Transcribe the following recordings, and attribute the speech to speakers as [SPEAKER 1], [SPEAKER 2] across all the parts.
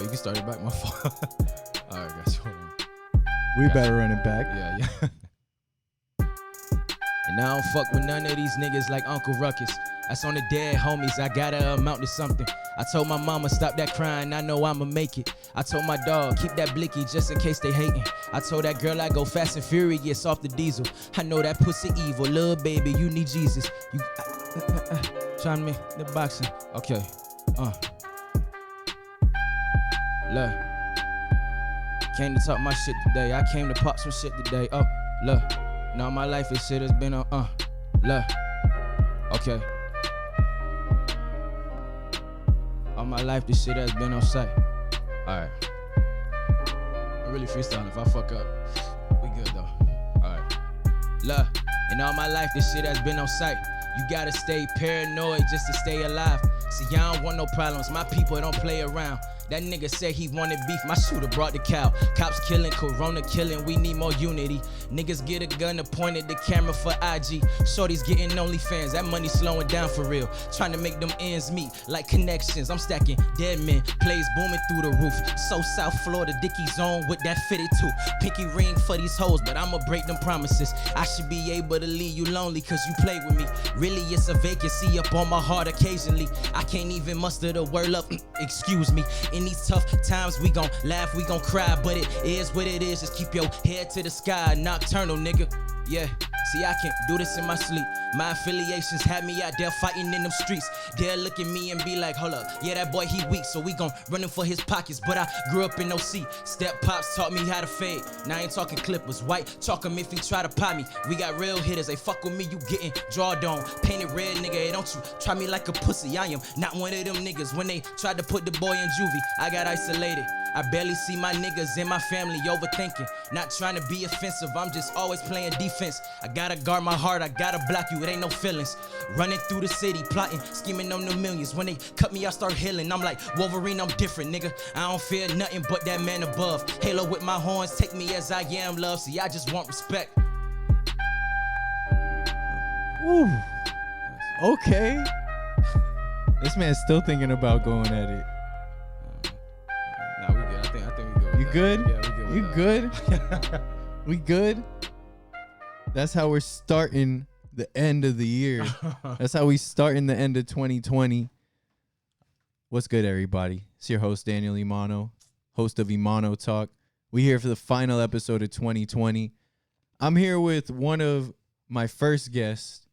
[SPEAKER 1] you can start it back. My fault. All right, guys. Hold on.
[SPEAKER 2] We better run it back.
[SPEAKER 1] Yeah. And I don't fuck with none of these niggas like Uncle Ruckus. That's on the dead homies, I gotta amount to something. I told my mama, stop that crying, I know I'ma make it. I told my dog, keep that blicky just in case they hating. I told that girl I go fast and furious off the diesel. I know that pussy evil, little baby, you need Jesus. You trying me, the boxing. Okay, look. Came to talk my shit today, I came to pop some shit today. Oh, look. Now my life is shit has been on, look. Okay. All my life, this shit has been on sight. Alright. I'm really freestyling. If I fuck up, we good though. Alright. Look, and all my life, this shit has been on sight. You gotta stay paranoid just to stay alive. See, I don't want no problems. My people don't play around. That nigga said he wanted beef, my shooter brought the cow. Cops killing, corona killing, we need more unity. Niggas get a gun to point at the camera for IG. Shorty's getting OnlyFans, that money slowing down for real. Trying to make them ends meet, like connections. I'm stacking dead men, plays booming through the roof. So South Florida, Dickies on with that fitted too. Pinky ring for these hoes, but I'ma break them promises. I should be able to leave you lonely cause you played with me. Really, it's a vacancy up on my heart occasionally. I can't even muster the word up, excuse me. In these tough times, we gon' laugh, we gon' cry, but it is what it is. Just keep your head to the sky, nocturnal, nigga. Yeah, see, I can't do this in my sleep. My affiliations had me out there fighting in them streets. They'll look at me and be like, hold up, yeah, that boy, he weak, so we gon' run him for his pockets. But I grew up in OC. Step pops taught me how to fade. Now I ain't talking clippers. White chalk him if he try to pop me. We got real hitters, they fuck with me, you getting drawed on. Painted red, nigga, hey, don't you try me like a pussy. I am not one of them niggas. When they tried to put the boy in juvie, I got isolated. I barely see my niggas in my family overthinking. Not trying to be offensive, I'm just always playing defense. I gotta guard my heart, I gotta block you, it ain't no feelings. Running through the city, plotting, scheming on the millions. When they cut me, I start healing. I'm like Wolverine, I'm different, nigga. I don't fear nothing but that man above. Halo with my horns, take me as I am, love. See, I just want respect.
[SPEAKER 2] Ooh. Okay. This man's still thinking about going at it.
[SPEAKER 1] Nah, we good. I think we good.
[SPEAKER 2] You good?
[SPEAKER 1] Yeah, we good.
[SPEAKER 2] You good? We good? That's how we're starting the end of the year. That's how we starting the end of 2020. What's good, everybody? It's your host, Daniel Emano, host of Emano Talk. We here for the final episode of 2020. I'm here with one of my first guests,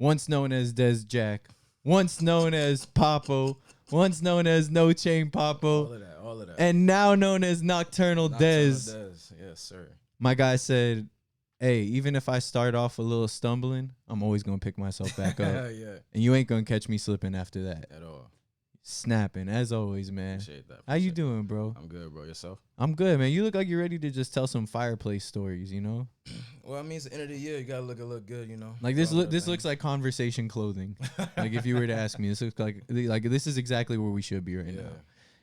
[SPEAKER 2] once known as Dez Jack, once known as Papo, once known as No Chain Papo,
[SPEAKER 1] all of that.
[SPEAKER 2] and now known as Nocturnal Dez.
[SPEAKER 1] Yes, sir.
[SPEAKER 2] My guy said, hey, even if I start off a little stumbling, I'm always going to pick myself back up.
[SPEAKER 1] Yeah.
[SPEAKER 2] And you ain't going to catch me slipping after that.
[SPEAKER 1] At all.
[SPEAKER 2] Snapping, as always, man.
[SPEAKER 1] Appreciate that.
[SPEAKER 2] How you doing, bro?
[SPEAKER 1] I'm good, bro. Yourself?
[SPEAKER 2] I'm good, man. You look like you're ready to just tell some fireplace stories, you know?
[SPEAKER 1] Well, I mean, it's the end of the year. You gotta look good, you know.
[SPEAKER 2] Like this looks like conversation clothing. Like if you were to ask me, this looks like this is exactly where we should be right now.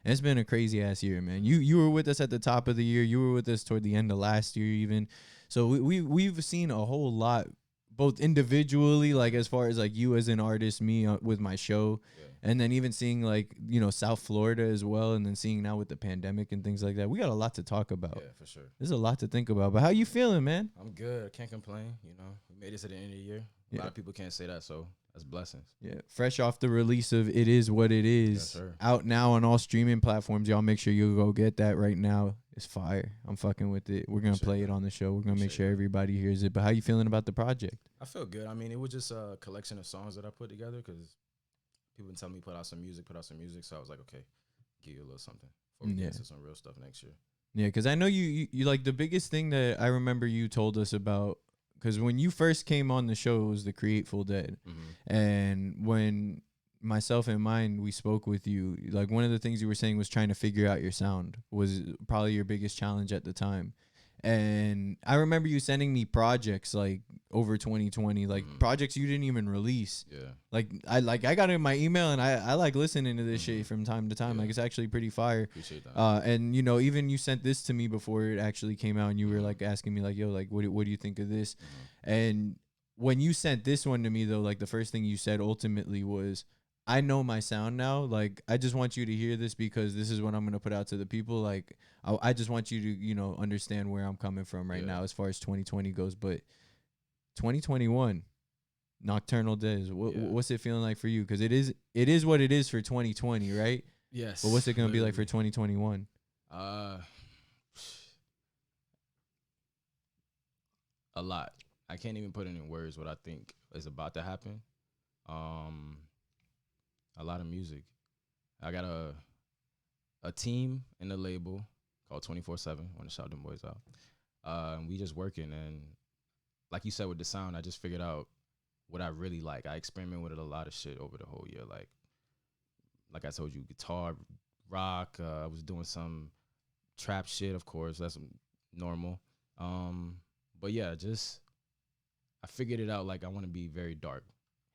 [SPEAKER 2] And it's been a crazy ass year, man. You were with us at the top of the year. You were with us toward the end of last year, even. So we've seen a whole lot, both individually, like as far as like you as an artist, me with my show, and then even seeing like, you know, South Florida as well, and then seeing now with the pandemic and things like that. We got a lot to talk about.
[SPEAKER 1] Yeah, for sure.
[SPEAKER 2] There's a lot to think about. But how you feeling, man?
[SPEAKER 1] I'm good. I can't complain. You know, we made it to the end of the year. A lot of people can't say that, so that's blessings.
[SPEAKER 2] Yeah, fresh off the release of It Is What It Is,
[SPEAKER 1] Yes, sir.
[SPEAKER 2] Out now on all streaming platforms. Y'all make sure you go get that right now. It's fire. I'm fucking with it. We're gonna play it on the show. We're gonna make sure everybody hears it. But how you feeling about the project?
[SPEAKER 1] I feel good. I mean, it was just a collection of songs that I put together because people been telling me put out some music. So I was like, okay, give you a little something before we get into some real stuff next year. Yeah,
[SPEAKER 2] because I know you like the biggest thing that I remember you told us about. Because when you first came on the show, it was the Createful Dead. Mm-hmm. And when myself and mine, we spoke with you, like one of the things you were saying was trying to figure out your sound was probably your biggest challenge at the time. And I remember you sending me projects like over 2020, like projects you didn't even release. Yeah. Like I got it in my email and I like listening to this shit from time to time. Like it's actually pretty fire.
[SPEAKER 1] Appreciate that.
[SPEAKER 2] And you know, even you sent this to me before it actually came out and you were like asking me like, yo, like what do you think of this? And when you sent this one to me though, like the first thing you said ultimately was, I know my sound now. Like, I just want you to hear this because this is what I'm gonna put out to the people. Like, I just want you to, understand where I'm coming from right now as far as 2020 goes. But 2021, Nocturnal Dez, what's it feeling like for you? Because it is what it is for 2020, right?
[SPEAKER 1] Yes.
[SPEAKER 2] But what's it gonna be like for 2021?
[SPEAKER 1] A lot. I can't even put it in words what I think is about to happen. A lot of music. I got a team in the label called 24/7. I want to shout them boys out. And we just working, and like you said with the sound, I just figured out what I really like. I experimented with a lot of shit over the whole year. Like I told you, guitar, rock. I was doing some trap shit, of course. That's normal. But yeah, just I figured it out. Like I want to be very dark,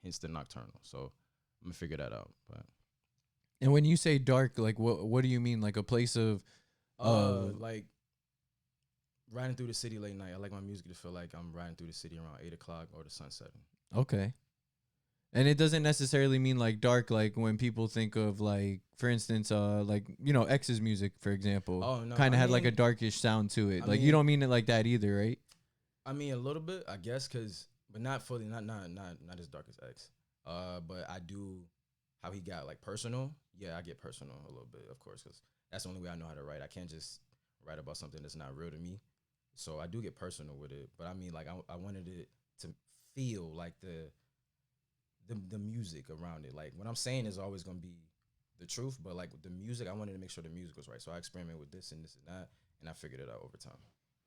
[SPEAKER 1] hence the nocturnal. So I'm gonna figure that out. But
[SPEAKER 2] And when you say dark, like what do you mean? Like a place of
[SPEAKER 1] like riding through the city late night. I like my music to feel like I'm riding through the city around 8:00 or the sun setting.
[SPEAKER 2] Okay. And it doesn't necessarily mean like dark, like when people think of like, for instance, like, X's music, for example.
[SPEAKER 1] Oh no,
[SPEAKER 2] kind of had like a darkish sound to it. Like, you don't mean it like that either, right?
[SPEAKER 1] I mean a little bit, I guess, but not fully, not as dark as X. But I do how he got like personal. Yeah, I get personal a little bit, of course, because that's the only way I know how to write. I can't just write about something that's not real to me. So I do get personal with it. But I mean, like I wanted it to feel like the music around it. Like what I'm saying is always gonna be the truth, but like with the music, I wanted to make sure the music was right. So I experimented with this and that, and I figured it out over time.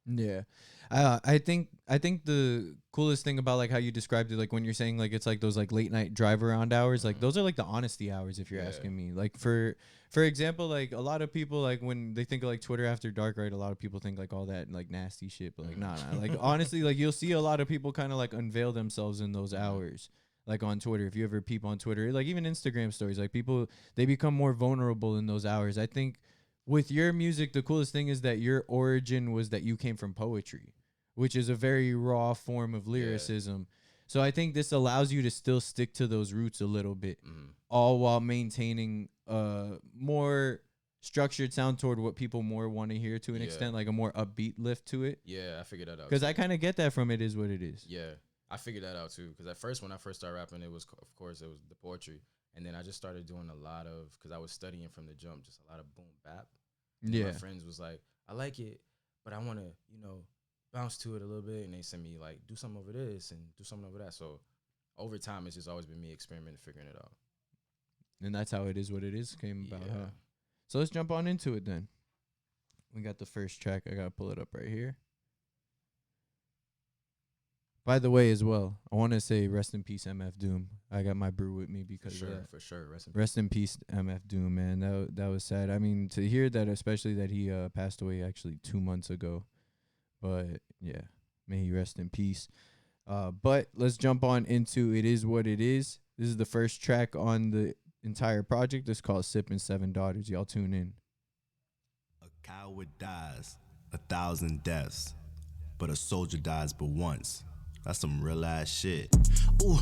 [SPEAKER 2] Yeah. I think the coolest thing about like how you described it, like when you're saying like it's like those like late night drive around hours, like those are like the honesty hours, if you're asking me. Like for example, like a lot of people, like when they think of like Twitter after dark, right, a lot of people think like all that like nasty shit, but like nah. Like honestly, like you'll see a lot of people kind of like unveil themselves in those hours. Like on Twitter, if you ever peep on Twitter, like even Instagram stories, like people, they become more vulnerable in those hours. I think with your music, the coolest thing is that your origin was that you came from poetry, which is a very raw form of lyricism. So I think this allows you to still stick to those roots a little bit, all while maintaining more structured sound toward what people more want to hear to an extent, like a more upbeat lift to it.
[SPEAKER 1] Yeah, I figured that out.
[SPEAKER 2] Because I kind of get that from It Is What It Is.
[SPEAKER 1] Yeah, I figured that out too. Because at first, when I first started rapping, it was, of course, it was the poetry. And then I just started doing a lot of, because I was studying from the jump, just a lot of boom bap.
[SPEAKER 2] Yeah.
[SPEAKER 1] My friends was like, I like it, but I want to, bounce to it a little bit. And they sent me like, do something over this and do something over that. So over time, it's just always been me experimenting, figuring it out.
[SPEAKER 2] And that's how It Is What It Is came about, huh? So let's jump on into it then. We got the first track. I got to pull it up right here. By the way, as well, I want to say rest in peace, MF Doom. I got my brew with me because
[SPEAKER 1] for sure.
[SPEAKER 2] Rest in peace, MF Doom, man. That was sad. I mean, to hear that, especially that he passed away actually 2 months ago. But yeah, may he rest in peace. But let's jump on into It Is What It Is. This is the first track on the entire project. It's called Sippin' Seven Daughters. Y'all tune in.
[SPEAKER 3] A coward dies 1,000 deaths, but a soldier dies but once. That's some real ass shit. Ooh,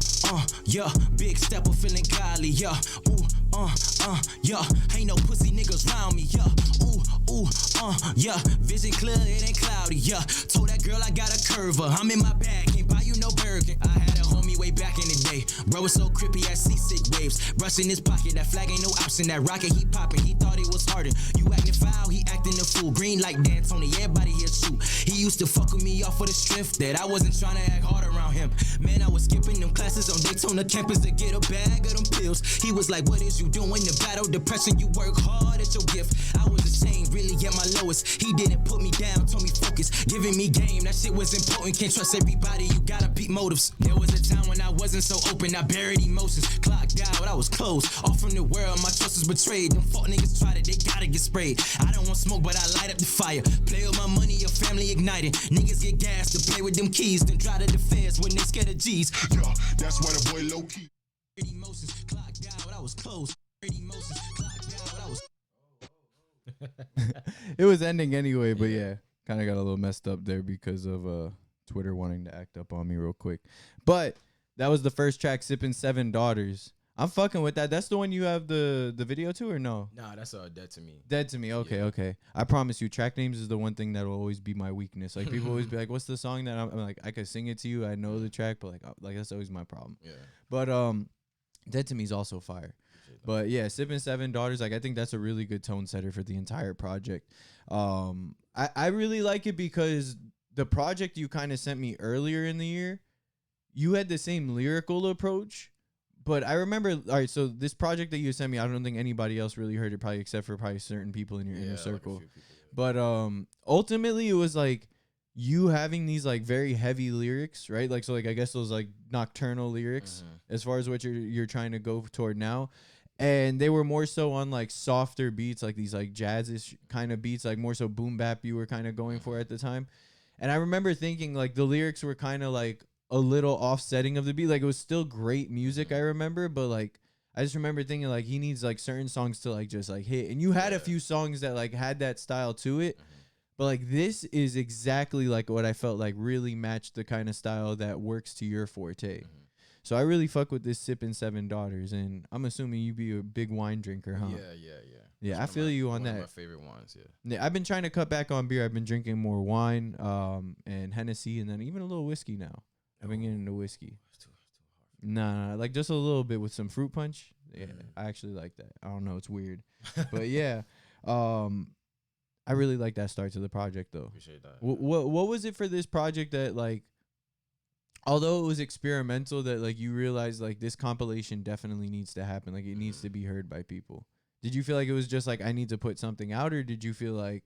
[SPEAKER 3] yeah, big stepper feeling godly, yeah. Ooh, yeah, ain't no pussy niggas round me, yeah. Ooh, yeah, vision clear, it ain't cloudy, yeah. Told that girl I got a curver, I'm in my bag, can't buy you no burger. I had a homie way back in the day, bro was so crippy, I see sick waves. Brush in his pocket, that flag ain't no option, that rocket he popping, he thought it was harder. You acting foul, he acting a fool, green like Dan Tony, everybody here shoot. He used to fuck with me off for the strength that I wasn't trying to act hard around him. Man, I was skipping them classes on Daytona campus to get a bag of them pills. He was like, what is you doing to battle depression? You work hard at your gift. I was ashamed, really at my lowest. He didn't put me down, told me focus, giving me game. That shit was important, can't trust everybody, you gotta peep motives. There was a time when I wasn't so open, I buried emotions. Clocked out, I was closed, off from the world, my trust was betrayed. Them fuck niggas tried it, they gotta get sprayed. I don't want smoke, but I light up the fire. Play with my money, your family ignited. Niggas get gas to play with them keys, then try to defense when they scared of G's.
[SPEAKER 4] Yeah, that's why the boy low key.
[SPEAKER 3] Emotions clocked out, I was close. Emotions clocked out, I was.
[SPEAKER 2] It was ending anyway, but yeah, kind of got a little messed up there because of Twitter wanting to act up on me real quick. But that was the first track, Sippin' Seven Daughters. I'm fucking with that. That's the one you have the video to, or no?
[SPEAKER 1] Nah, that's Dead to Me.
[SPEAKER 2] Dead to Me. Okay,
[SPEAKER 1] Yeah.
[SPEAKER 2] okay. I promise you, track names is the one thing that will always be my weakness. Like people always be like, "What's the song that I'm like?" I could sing it to you. I know the track, but like that's always my problem.
[SPEAKER 1] Yeah.
[SPEAKER 2] But Dead to Me is also fire. But yeah, Sippin' Seven Daughters, like I think that's a really good tone setter for the entire project. I really like it because the project you kind of sent me earlier in the year, you had the same lyrical approach. But I remember, all right, so this project that you sent me, I don't think anybody else really heard it, probably except for probably certain people in your inner circle.
[SPEAKER 1] Like a few people,
[SPEAKER 2] But ultimately, it was like you having these like very heavy lyrics, right? Like so, like I guess those like nocturnal lyrics, as far as what you're trying to go toward now, and they were more so on like softer beats, like these like jazzish kind of beats, like more so boom bap you were kind of going for at the time. And I remember thinking like the lyrics were kind of like a little offsetting of the beat. Like it was still great music, I remember, but like I just remember thinking like he needs like certain songs to like just like hit. And you had a few songs that like had that style to it. But like this is exactly like what I felt like really matched the kind of style that works to your forte. So I really fuck with this Sippin' Seven Daughters, and I'm assuming you be a big wine drinker, huh? Yeah, I feel you on that.
[SPEAKER 1] One of my favorite wines,
[SPEAKER 2] Yeah, I've been trying to cut back on beer. I've been drinking more wine, and Hennessy, and then even a little whiskey now. I've been getting into whiskey.
[SPEAKER 1] It's too hard.
[SPEAKER 2] Nah, like just a little bit with some fruit punch. Yeah, I actually like that. I don't know, it's weird, but yeah, I really like that start to the project though.
[SPEAKER 1] Appreciate that.
[SPEAKER 2] What was it for this project that like, although it was experimental, that like you realized like this compilation definitely needs to happen, like it needs to be heard by people? Did you feel like it was just like I need to put something out, or did you feel like?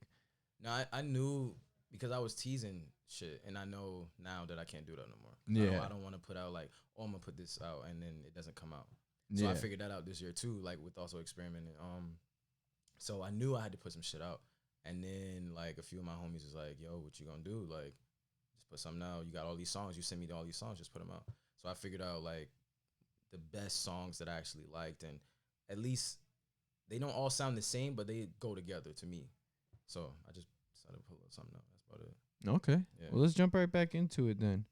[SPEAKER 1] No, I knew because I was teasing shit, and I know now that I can't do that no more.
[SPEAKER 2] Yeah,
[SPEAKER 1] I don't want to put out like, oh, I'm gonna put this out and then it doesn't come out. So I figured that out this year too, like with also experimenting. So I knew I had to put some shit out, and then like a few of my homies was like, "Yo, what you gonna do? Like, just put something out. You got all these songs. You sent me all these songs. Just put them out." So I figured out like the best songs that I actually liked, and at least they don't all sound the same, but they go together to me. So I just decided to put something out. That's about it.
[SPEAKER 2] Okay.
[SPEAKER 1] Yeah.
[SPEAKER 2] Well, let's jump right back into it then,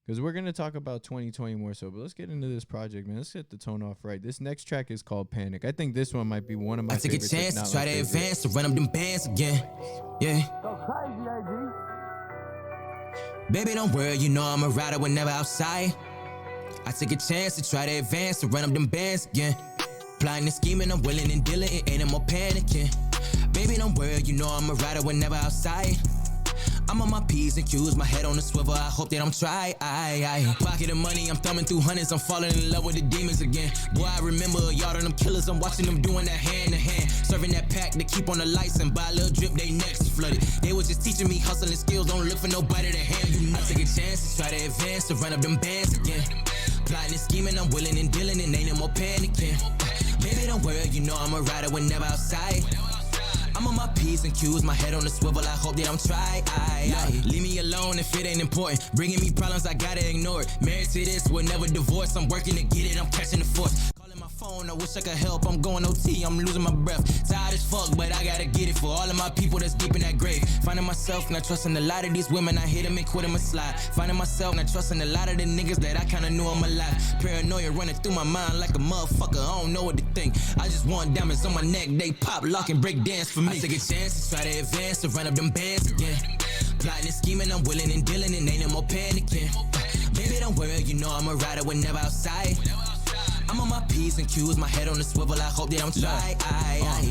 [SPEAKER 2] because we're gonna talk about 2020 more so. But let's get into this project, man. Let's get the tone off right. This next track is called Panic. I think this one might be one of my favorites.
[SPEAKER 3] I took a chance to try to advance, to run up them bands again. Yeah. Baby, don't worry, you know I'm a rider whenever outside. I took a chance to try to advance, to run up them bands again. Plotting and scheming, I'm willing and dealing, it ain't no more panicking. Baby, don't worry, you know I'm a rider whenever outside. I'm on my P's and Q's, my head on the swivel, I hope they don't try. Pocket of money, I'm thumbing through hundreds, I'm falling in love with the demons again. Boy, I remember a yard of them killers, I'm watching them doing that hand to hand. Serving that pack to keep on the lights and buy a little drip, they necks is flooded. They was just teaching me hustling skills, don't look for nobody to hand you. I took a chance to try to advance, to run up them bands again. Plotting and scheming, I'm willing and dealing, and ain't no more panicking. Baby, don't worry, you know I'm a rider whenever outside. I'm on my P's and Q's, my head on the swivel, I hope they don't try. Leave me alone if it ain't important. Bringing me problems, I gotta ignore it. Married to this, we'll never divorce. I'm working to get it, I'm catching the force. Calling my phone, I wish I could help. I'm going OT, I'm losing my breath. Tired as fuck, but I gotta get it for all of my people that's deep in that grave. Finding myself not trusting a lot of these women, I hit them and quit them and slide. Finding myself not trusting a lot of the niggas that I kinda knew in my life. Paranoia running through my mind like a motherfucker, I don't know what to think. I just want diamonds on my neck, they pop, lock, and break dance for me. I take a chance to try to advance, to run up them bands again. Plotting and scheming, I'm willing and dealing, and ain't no more panicking. Baby, don't worry, you know I'm a rider whenever outside. I'm on my P's and Q's, my head on the swivel, I hope they don't try.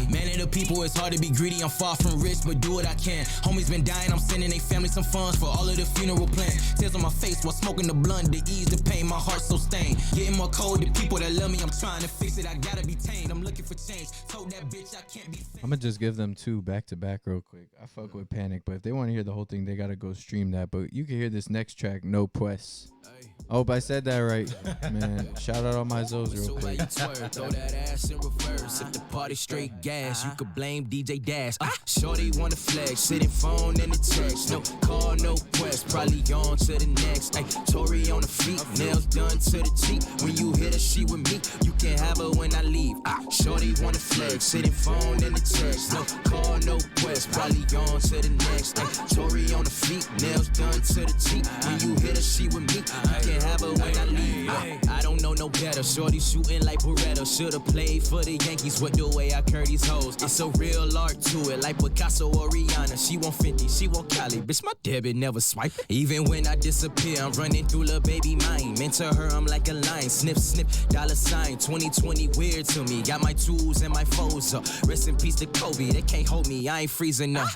[SPEAKER 3] Man of the people, it's hard to be greedy, I'm far from rich, but do what I can. Homies been dying, I'm sending they family some funds for all of the funeral plans. Tears on my face while smoking the blunt to ease the pain, my heart so stained. Getting more cold, the people that love me, I'm trying to fix it, I gotta be tamed, I'm looking for change. Told that bitch I can't be fake.
[SPEAKER 2] I'm gonna just give them two back to back real quick. I fuck with Panic, but if they want to hear the whole thing, they gotta go stream that. But you can hear this next track, No Pues. I hope I said that right, man. Shout out all my Zoes real quick.
[SPEAKER 3] Throw that ass in reverse. If the party straight gas, you could blame DJ Dash. Shorty wanna flex, sitting phone in the text. No call, no quest, probably on to the next. Ay, Tory on the feet, nails done to the cheek. When you hit her, she with me, you can have her when I leave. Shorty wanna flex, sitting phone in the
[SPEAKER 5] text. No call, no quest, probably on to the next. Tory on the feet, nails done to the cheek. When you hit her, she with me. I can't have her when I leave. I don't know no better. Shorty shooting like Beretta. Should've played for the Yankees with the way I curve these hoes. It's a real art to it, like Picasso or Rihanna. She want 50, she want Cali. Bitch, my debit never swipe. Even when I disappear, I'm running through little baby mind. Into her, I'm like a lion. Snip, snip, dollar sign. 2020 weird to me. Got my tools and my foes up. Rest in peace to Kobe. They can't hold me. I ain't freezing up.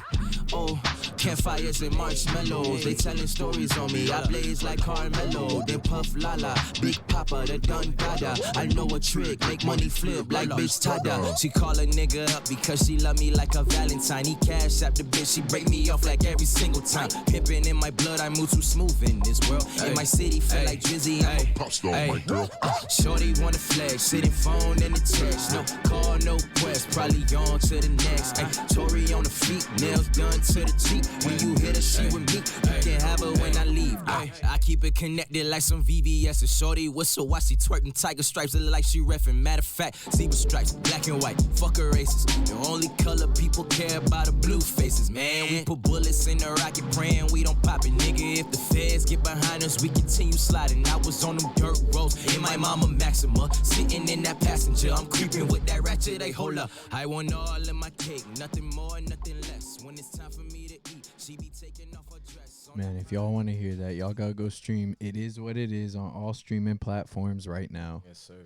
[SPEAKER 5] Oh, campfires and marshmallows. They telling stories on me. I blaze like Carmelo. Then Puff Lala. Big Papa, the Don Dada. I know a trick. Make money flip like bitch Tada. She call a nigga up because she love me like a Valentine. He cash out the bitch. She break me off like every single time. Pimpin' in my blood. I move too smooth in this world. In my city, feel like Drizzy. I'm a pop star, my girl. Shorty wanna flex. Sitting phone in the text. No call, no quest. Probably on to the next. Tory on the feet. Nails done to the cheek. When you hit her, she with me. You can't have her when I leave. I keep it connected like some VVS. A shorty whistle while she twerking. Tiger stripes look like she reffing. Matter of fact, zebra stripes, black and white. Fuck her races. The only color people care about are blue faces. Man, we put bullets in the rocket, praying we don't pop it. Nigga, if the feds get behind us, we continue sliding. I was on them dirt roads in my mama Maxima, sitting in that passenger. I'm creeping with that ratchet. Hey, hold up. I want all of my cake, nothing more, nothing less. When it's time for me to eat, she be taking off her dress.
[SPEAKER 2] Man, if y'all want to hear that, y'all gotta go stream It Is What It Is on all streaming platforms right now.
[SPEAKER 1] Yes, sir.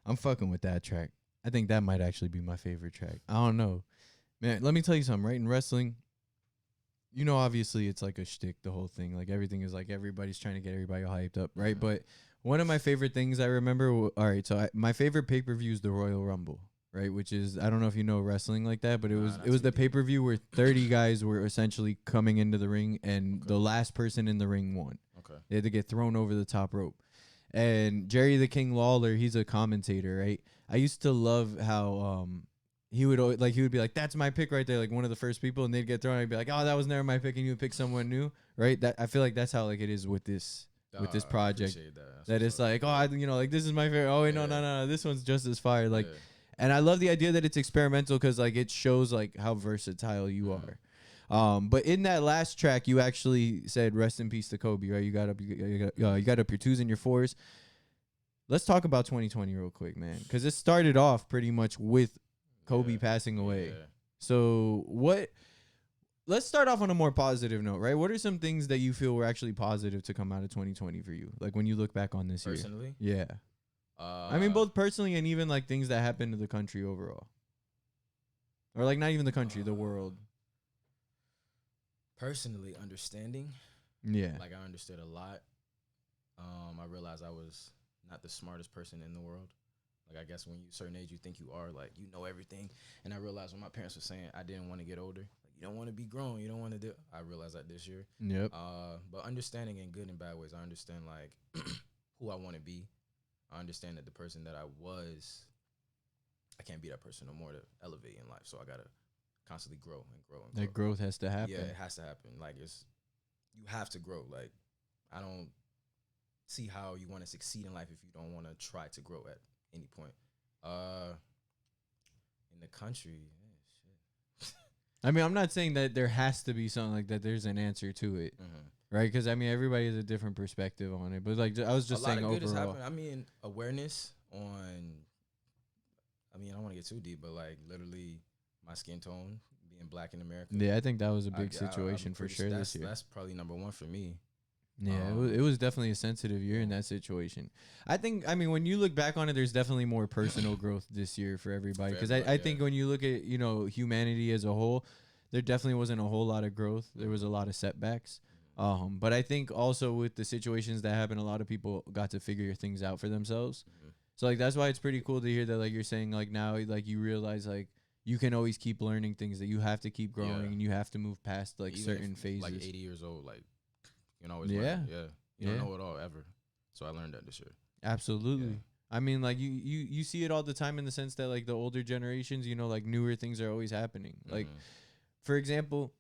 [SPEAKER 2] I'm fucking with that track. I think that might actually be my favorite track. I don't know. Man, let me tell you something, right? In wrestling, you know, obviously it's like a shtick, the whole thing. Like everything is like everybody's trying to get everybody hyped up, right? But one of my favorite things I remember, my favorite pay-per-view is the Royal Rumble, right? Which is, I don't know if you know wrestling like that, but it was the pay-per-view where 30 guys were essentially coming into the ring, and the last person in the ring won.
[SPEAKER 1] Okay.
[SPEAKER 2] They had to get thrown over the top rope. And Jerry the King Lawler, he's a commentator, right? I used to love how he would be like, that's my pick right there, like one of the first people, and they'd get thrown. I'd be like, oh, that was never my pick, and you would pick someone new, right? That I feel like that's how like it is with this project. That it's like, oh, like this is my favorite. Oh wait, no, this one's just as fire. Like, and I love the idea that it's experimental because like it shows like how versatile you are. But in that last track, you actually said "Rest in peace to Kobe," right? You got up your twos and your fours. Let's talk about 2020 real quick, man, because it started off pretty much with Kobe passing away.
[SPEAKER 1] Yeah.
[SPEAKER 2] So let's start off on a more positive note, right? What are some things that you feel were actually positive to come out of 2020 for you? Like when you look back on this
[SPEAKER 1] Personally?
[SPEAKER 2] year. Yeah. I mean, both personally and even like things that happened to the country overall. Or like not even the country, the world.
[SPEAKER 1] Personally, understanding.
[SPEAKER 2] Yeah.
[SPEAKER 1] Like I understood a lot. I realized I was not the smartest person in the world. Like I guess when you certain age, you think you are, like you know everything. And I realized when my parents were saying I didn't want to get older. Like you don't want to be grown. You don't want to do. I realized that this year.
[SPEAKER 2] Yep.
[SPEAKER 1] But understanding in good and bad ways. I understand like who I want to be. I understand that the person that I was, I can't be that person no more to elevate in life. So I gotta constantly grow and grow and grow.
[SPEAKER 2] That growth has to happen.
[SPEAKER 1] Yeah, it has to happen. Like you have to grow. Like I don't see how you want to succeed in life if you don't want to try to grow at any point. In the country, shit.
[SPEAKER 2] I mean, I'm not saying that there has to be something like that. There's an answer to it, right? Because I mean, everybody has a different perspective on it. But like, I was just saying
[SPEAKER 1] overall. A lot of good has happened. I mean, awareness on. I mean, I don't want to get too deep, but like literally, my skin tone being black in America.
[SPEAKER 2] Yeah, I think that was a big situation for sure this year.
[SPEAKER 1] That's probably number one for me.
[SPEAKER 2] Yeah, it was definitely a sensitive year in that situation. I mean, when you look back on it, there's definitely more personal growth this year for everybody. Because I think when you look at, humanity as a whole, there definitely wasn't a whole lot of growth. There was a lot of setbacks. But I think also with the situations that happened, a lot of people got to figure things out for themselves. So, like, that's why it's pretty cool to hear that, like, you're saying, like, now, like, you realize, like, you can always keep learning things, that you have to keep growing and you have to move past, like, even certain phases.
[SPEAKER 1] Like 80 years old, like, you can always learn. Yeah. You don't know it all ever. So I learned that this year.
[SPEAKER 2] Absolutely. Yeah. I mean, like, you see it all the time in the sense that, like, the older generations, like, newer things are always happening. Like, for example,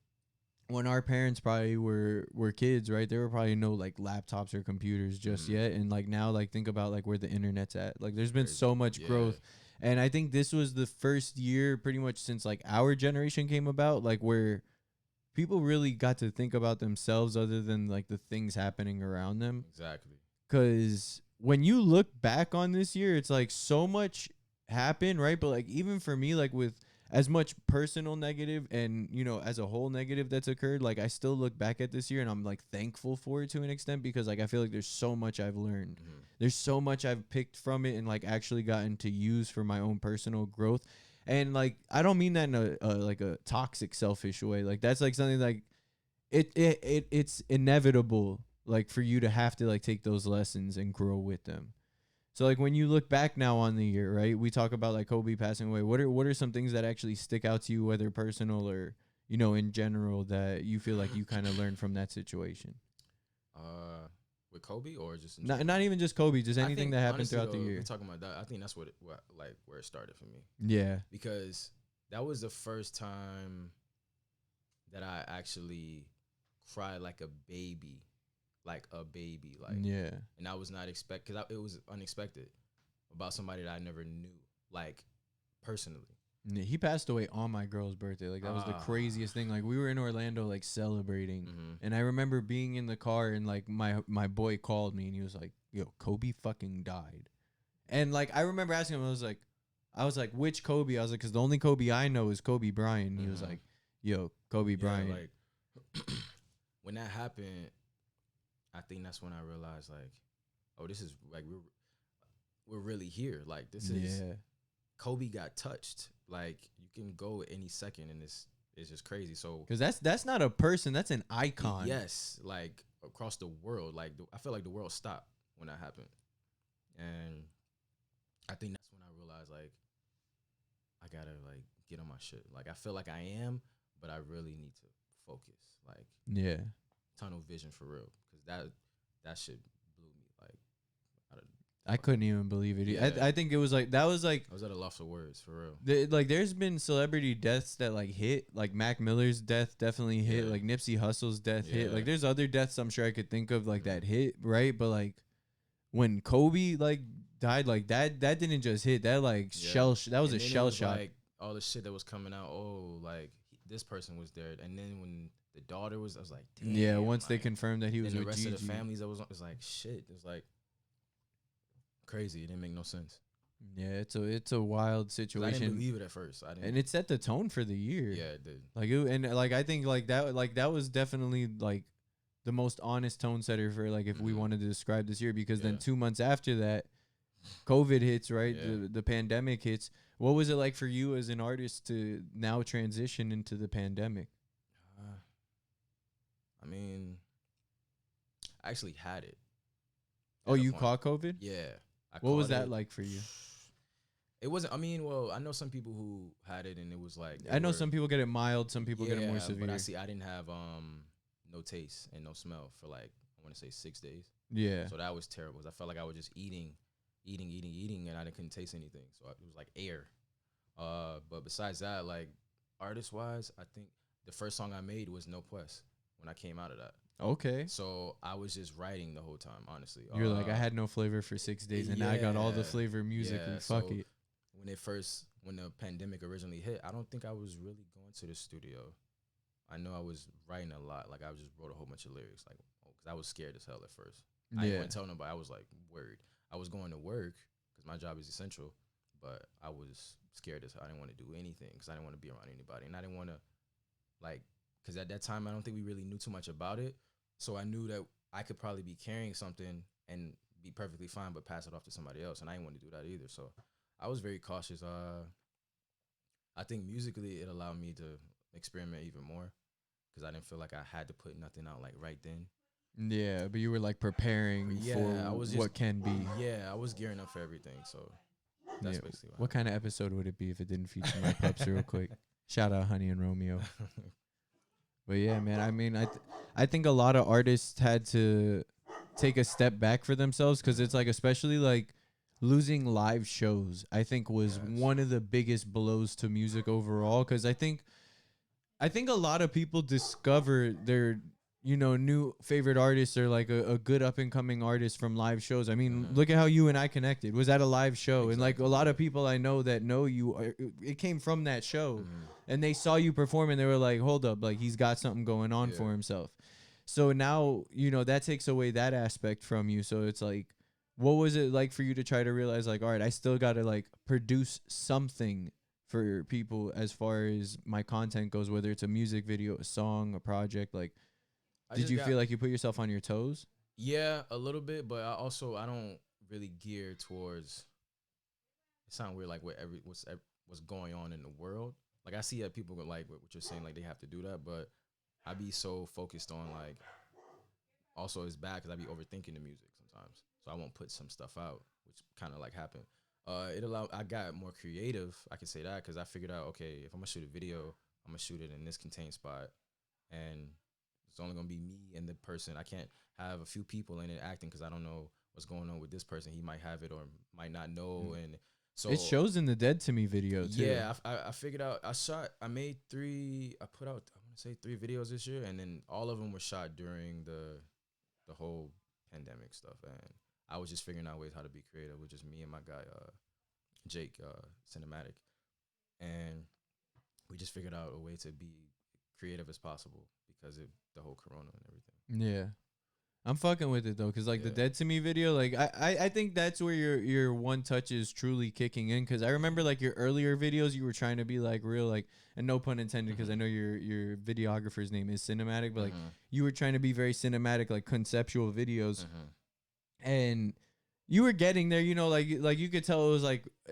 [SPEAKER 2] when our parents probably were kids, right, there were probably no, like, laptops or computers just yet. And, like, now, like, think about, like, where the internet's at. Like, there's been so much growth. And I think this was the first year pretty much since like our generation came about, like where people really got to think about themselves other than like the things happening around them.
[SPEAKER 1] Exactly.
[SPEAKER 2] Because when you look back on this year, it's like so much happened, right? But like even for me, like with as much personal negative and, you know, as a whole negative that's occurred, like I still look back at this year and I'm like thankful for it to an extent because like I feel like there's so much I've learned. There's so much I've picked from it and like actually gotten to use for my own personal growth. And like I don't mean that in a like a toxic, selfish way. Like that's like something like it's inevitable like for you to have to like take those lessons and grow with them. So like when you look back now on the year, right? We talk about like Kobe passing away. What are some things that actually stick out to you, whether personal or, you know, in general, that you feel like you kind of learned from that situation?
[SPEAKER 1] With Kobe or just in
[SPEAKER 2] Not even just Kobe, just
[SPEAKER 1] I
[SPEAKER 2] anything
[SPEAKER 1] think,
[SPEAKER 2] that happened
[SPEAKER 1] honestly,
[SPEAKER 2] throughout the
[SPEAKER 1] though,
[SPEAKER 2] year.
[SPEAKER 1] We're talking about that. I think that's what like where it started for me.
[SPEAKER 2] Yeah.
[SPEAKER 1] Because that was the first time that I actually cried like a baby. Like,
[SPEAKER 2] Yeah.
[SPEAKER 1] and I was not because it was unexpected about somebody that I never knew, like, personally.
[SPEAKER 2] Yeah, he passed away on my girl's birthday. Like that was the craziest thing. Like we were in Orlando, like celebrating, and I remember being in the car and like my boy called me and he was like, "Yo, Kobe fucking died," and like I remember asking him, I was like, "Which Kobe?" I was like, "Cause the only Kobe I know is Kobe Bryant." He was like, "Yo, Kobe Bryant."
[SPEAKER 1] Like when that happened, I think that's when I realized like, oh, this is like we're really here. Like this is Kobe got touched. Like you can go any second and it's just crazy. So
[SPEAKER 2] because that's not a person, that's an icon.
[SPEAKER 1] Yes, like across the world. Like I feel like the world stopped when that happened, and I think that's when I realized like I gotta like get on my shit. Like I feel like I am, but I really need to focus. Like tunnel vision for real, because that shit blew me. Like
[SPEAKER 2] I couldn't even believe it.
[SPEAKER 1] Yeah.
[SPEAKER 2] I think it was like I was at
[SPEAKER 1] a loss of words for real.
[SPEAKER 2] Like there's been celebrity deaths that like hit, like Mac Miller's death definitely hit, like Nipsey Hussle's death hit. Like there's other deaths I'm sure I could think of like that hit, right? But like when Kobe like died, like that didn't just hit, that like that was a shell shock.
[SPEAKER 1] Like all the shit that was coming out, like this person was there, and then when the daughter was, I was like, damn.
[SPEAKER 2] Yeah, once
[SPEAKER 1] like,
[SPEAKER 2] they confirmed that he was
[SPEAKER 1] and
[SPEAKER 2] with
[SPEAKER 1] the rest
[SPEAKER 2] Gigi.
[SPEAKER 1] of the families that was like shit. It was like crazy. It didn't make no sense.
[SPEAKER 2] Yeah, it's a wild
[SPEAKER 1] 'Cause
[SPEAKER 2] situation.
[SPEAKER 1] I didn't believe it at first.
[SPEAKER 2] And it set the tone for the year.
[SPEAKER 1] Yeah, it did.
[SPEAKER 2] Like and like I think like that was definitely like the most honest tone setter for like if we wanted to describe this year, because then 2 months after that, COVID hits, right? The pandemic hits. What was it like for you as an artist to now transition into the pandemic?
[SPEAKER 1] I mean, I actually had it.
[SPEAKER 2] Oh, you caught COVID?
[SPEAKER 1] Yeah.
[SPEAKER 2] What was that like for you?
[SPEAKER 1] It wasn't. I mean, well, I know some people who had it, and it was like
[SPEAKER 2] I know some people get it mild, some people get it more severe.
[SPEAKER 1] But I didn't have no taste and no smell for like I want to say 6 days.
[SPEAKER 2] Yeah.
[SPEAKER 1] So that was terrible. 'Cause I felt like I was just eating, and I couldn't taste anything. So it was like air. But besides that, like artist wise, I think the first song I made was No Pues when I came out of that.
[SPEAKER 2] Okay.
[SPEAKER 1] So I was just writing the whole time, honestly.
[SPEAKER 2] You're like, I had no flavor for 6 days, and now I got all the flavor music, and fuck it.
[SPEAKER 1] When the pandemic originally hit, I don't think I was really going to the studio. I know I was writing a lot. Like I just wrote a whole bunch of lyrics, like because I was scared as hell at first. I didn't want to tell nobody. I was like worried. I was going to work because my job is essential, but I was scared as hell. I didn't want to do anything because I didn't want to be around anybody, and I didn't want to because at that time I don't think we really knew too much about it. So I knew that I could probably be carrying something and be perfectly fine, but pass it off to somebody else, and I didn't want to do that either. So I was very cautious. I think musically it allowed me to experiment even more because I didn't feel like I had to put nothing out like right then.
[SPEAKER 2] Yeah, but you were like preparing for what can be.
[SPEAKER 1] Yeah, I was gearing up for everything. So that's basically
[SPEAKER 2] what kind of episode would it be if it didn't feature my pups real quick? Shout out Honey and Romeo. But yeah, man, I mean, I think a lot of artists had to take a step back for themselves because it's like, especially like losing live shows, I think was one of the biggest blows to music overall. Because I think a lot of people discover new favorite artists or like a good up and coming artist from live shows. I mean, look at how you and I connected. Was at a live show, and like a lot of people I know that know you, it came from that show, and they saw you perform and they were like, hold up, like he's got something going on for himself. So now, that takes away that aspect from you. So it's like, what was it like for you to try to realize like, all right, I still got to like produce something for people as far as my content goes, whether it's a music video, a song, a project, like, did you feel like you put yourself on your toes?
[SPEAKER 1] Yeah, a little bit, but I don't really gear towards. It sounds weird, like what's going on in the world. Like I see that people go like what you're saying, like they have to do that, but I be so focused on like. Also, it's bad because I be overthinking the music sometimes, so I won't put some stuff out, which kind of like happened. I got more creative. I can say that because I figured out, okay, if I'm gonna shoot a video, I'm gonna shoot it in this contained spot, and it's only gonna be me and the person. I can't have a few people in it acting because I don't know what's going on with this person. He might have it or might not know, and so
[SPEAKER 2] it shows in the Dead to Me video too.
[SPEAKER 1] Yeah, I figured out. I made 3. I put out, I want to say 3 videos this year, and then all of them were shot during the whole pandemic stuff, and I was just figuring out ways how to be creative with just me and my guy Jake Cinematic, and we just figured out a way to be creative as possible because of the whole corona and everything.
[SPEAKER 2] Yeah, I'm fucking with it though, cause like the Dead to Me video, like I think that's where your one touch is truly kicking in. Cause I remember like your earlier videos, you were trying to be like real, like, and no pun intended, cause I know your videographer's name is Cinematic, but like you were trying to be very cinematic, like conceptual videos, and you were getting there, like you could tell it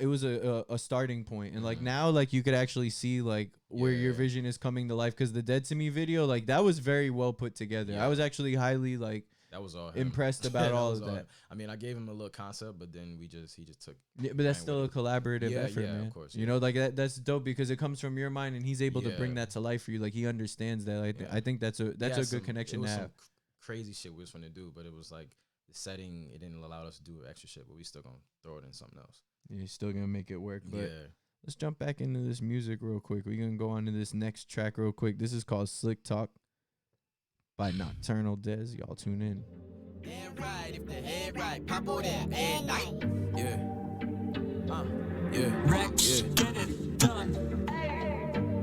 [SPEAKER 2] was a starting point, and like now like you could actually see like where your vision is coming to life. Cause the Dead to Me video, like that was very well put together. I was actually highly like.
[SPEAKER 1] That was all
[SPEAKER 2] impressed about all of that.
[SPEAKER 1] I mean, I gave him a little concept, but then he just took.
[SPEAKER 2] Yeah, but that's still a collaborative effort, man.
[SPEAKER 1] Of course.
[SPEAKER 2] Like that's dope because it comes from your mind, and he's able to bring that to life for you. Like he understands that. I think that's a good connection to have.
[SPEAKER 1] Some crazy shit we was gonna do, but it was like the setting. It didn't allow us to do extra shit, but we still gonna throw it in something else.
[SPEAKER 2] Yeah, you're still gonna make it work. But let's jump back into this music real quick. We're gonna go on to this next track real quick. This is called "Slick Talk" by Nocturnal Dez. Y'all tune in.
[SPEAKER 5] Head right, if the head right, pop over there, head night. Yeah. Rex, get it done.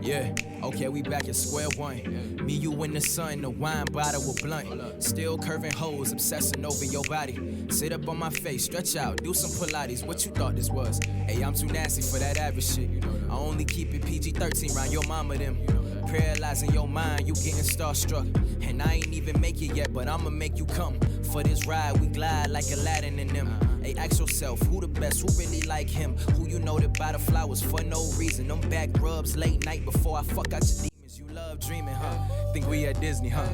[SPEAKER 5] Yeah. Okay, we back at square one. Me, you, in the sun, the wine bottle with blunt. Still curving hoes, obsessing over your body. Sit up on my face, stretch out, do some Pilates. What you thought this was? Hey, I'm too nasty for that average shit. I only keep it PG-13 round your mama them. Paralyzing your mind, you getting starstruck. And I ain't even make it yet, but I'ma make you come. For this ride, we glide like Aladdin and them. Hey, ask yourself, who the best, who really like him? Who you know that buy the flowers for no reason? Them back rubs late night before I fuck out your demons. You love dreaming, huh? Think we at Disney, huh?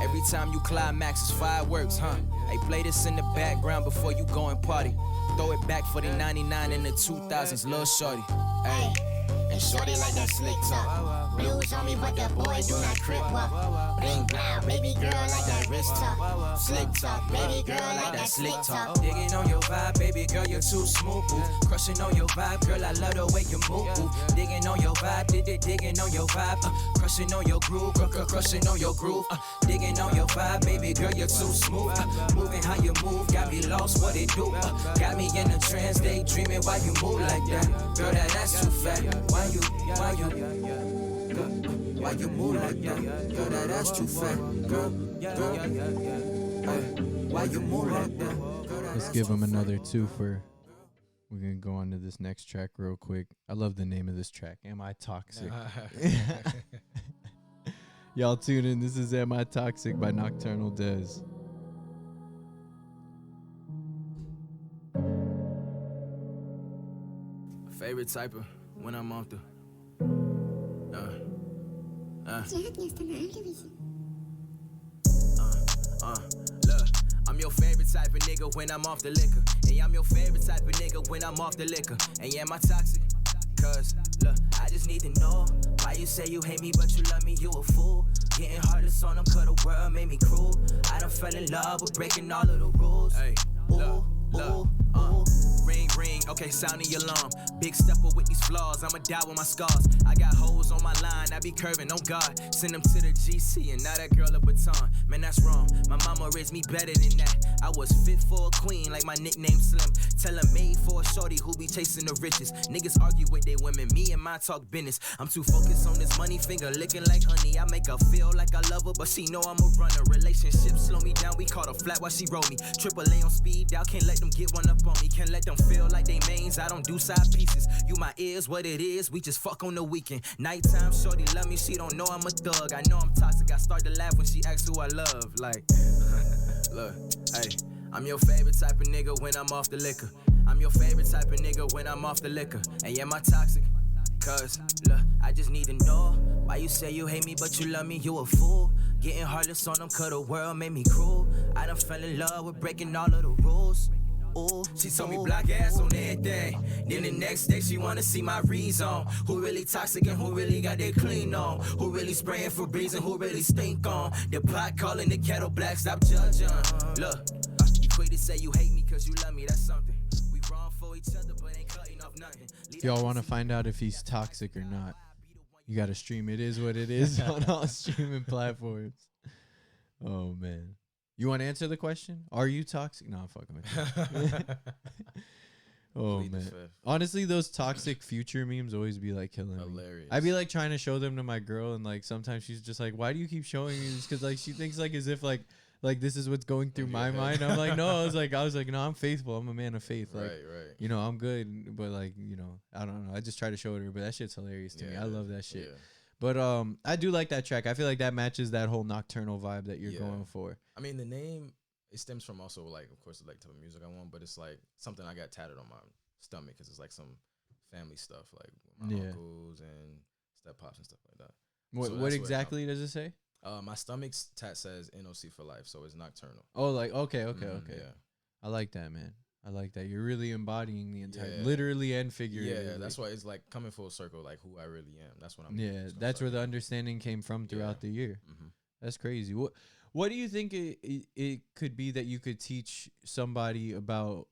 [SPEAKER 5] Every time you climax, it's fireworks, huh? Hey, play this in the background before you go and party. Throw it back for the 99 and the 2000s, lil' shorty. Hey, and shorty like that slick talk. Blues on me, but that boy do not crip walk. Bling brown, baby girl like that wrist talk. Slick talk, baby girl like that slick talk. Digging on your vibe, baby girl, you're too smooth. Crushing on your vibe, girl, I love the way you move. Digging on your vibe, digging on your vibe. Crushing on your groove, crushing on your groove. Digging on your vibe, baby girl, you're too smooth. Moving how you move, got me lost, what it do? Got me in a trance, daydreaming why you move like that. Girl, that's too fat. Why you move like that? Girl, that's too fat. Girl, why you move like that?
[SPEAKER 2] Let's give him another 2 for. We're gonna go on to this next track real quick. I love the name of this track. Am I Toxic? Y'all tune in. This is Am I Toxic by Nocturnal Dez.
[SPEAKER 5] Favorite type of when I'm off the. Look, I'm your favorite type of nigga when I'm off the liquor. Hey, I'm your favorite type of nigga when I'm off the liquor. And yeah, am I toxic? Cause, look, I just need to know why you say you hate me, but you love me, you a fool. Getting heartless on them, cause the world made me cruel. I done fell in love with breaking all of the rules. Hey, look, ring, ring, okay, sound the alarm. Big stepper with these flaws, I'ma die with my scars. I got hoes on my line, I be curving, oh God. Send them to the GC and now that girl a baton. Man, that's wrong, my mama raised me better than that. I was fit for a queen, like my nickname Slim. Tell her made for a shorty who be chasing the riches. Niggas argue with they women, me and my talk business. I'm too focused on this money, finger licking like honey. I make her feel like I love her, but she know I'm a runner. Relationships slow me down, we caught her flat while she rolled me. Triple A on speed dial, can't let them get one up on me. Can't let them feel like they mains, I don't do side pieces. You my ears, what it is, we just fuck on the weekend. Nighttime, shorty love me, she don't know I'm a thug. I know I'm toxic, I start to laugh when she asks who I love. Like, look, hey, I'm your favorite type of nigga when I'm off the liquor. I'm your favorite type of nigga when I'm off the liquor. And yeah, my toxic, cause, look, I just need to know why you say you hate me but you love me, you a fool. Getting heartless on them cause the world made me cruel. I done fell in love with breaking all of the rules. Ooh, she told me black ass on everything. Then the next day she wanna see my reason. Who really toxic and who really got their clean on? Who really spraying for breeze and who really stink on? The pot calling the kettle black, stop judging. Look, you quick to say you hate me cause you love me, that's something. We wrong for each other but ain't cutting off nothing.
[SPEAKER 2] If y'all want to find out if he's toxic or not, you got to stream It Is What It Is on all streaming platforms. Oh, man. You want to answer the question? Are you toxic? No, I'm fucking with you. Oh, man. Honestly, those toxic future memes always be like killing
[SPEAKER 1] Hilarious.
[SPEAKER 2] me. I be like trying to show them to my girl, and like sometimes she's just like, why do you keep showing me this? Because like she thinks like as if like this is what's going through my mind. I'm like, no, I was like, no, I'm faithful. I'm a man of faith. Like,
[SPEAKER 1] right.
[SPEAKER 2] You know, I'm good, but like, you know, I don't know. I just try to show it to her, but that shit's hilarious to me. I love that shit.
[SPEAKER 1] Yeah.
[SPEAKER 2] But I do like that track. I feel like that matches that whole nocturnal vibe that you're going for.
[SPEAKER 1] I mean, the name, it stems from also like, of course, like type of music I want, but it's like something I got tatted on my stomach because it's like some family stuff, like my uncles and step pops and stuff like that.
[SPEAKER 2] What exactly does it say?
[SPEAKER 1] My stomach's tat says NOC for life, so it's nocturnal.
[SPEAKER 2] Oh, like okay.
[SPEAKER 1] Yeah.
[SPEAKER 2] I like that, man. I like that. You're really embodying the entire, literally and figuratively.
[SPEAKER 1] Yeah, that's why it's like coming full circle, like who I really am. That's what I'm.
[SPEAKER 2] Yeah, that's where the understanding came from throughout the year.
[SPEAKER 1] Mm-hmm.
[SPEAKER 2] That's crazy. What do you think it could be that you could teach somebody about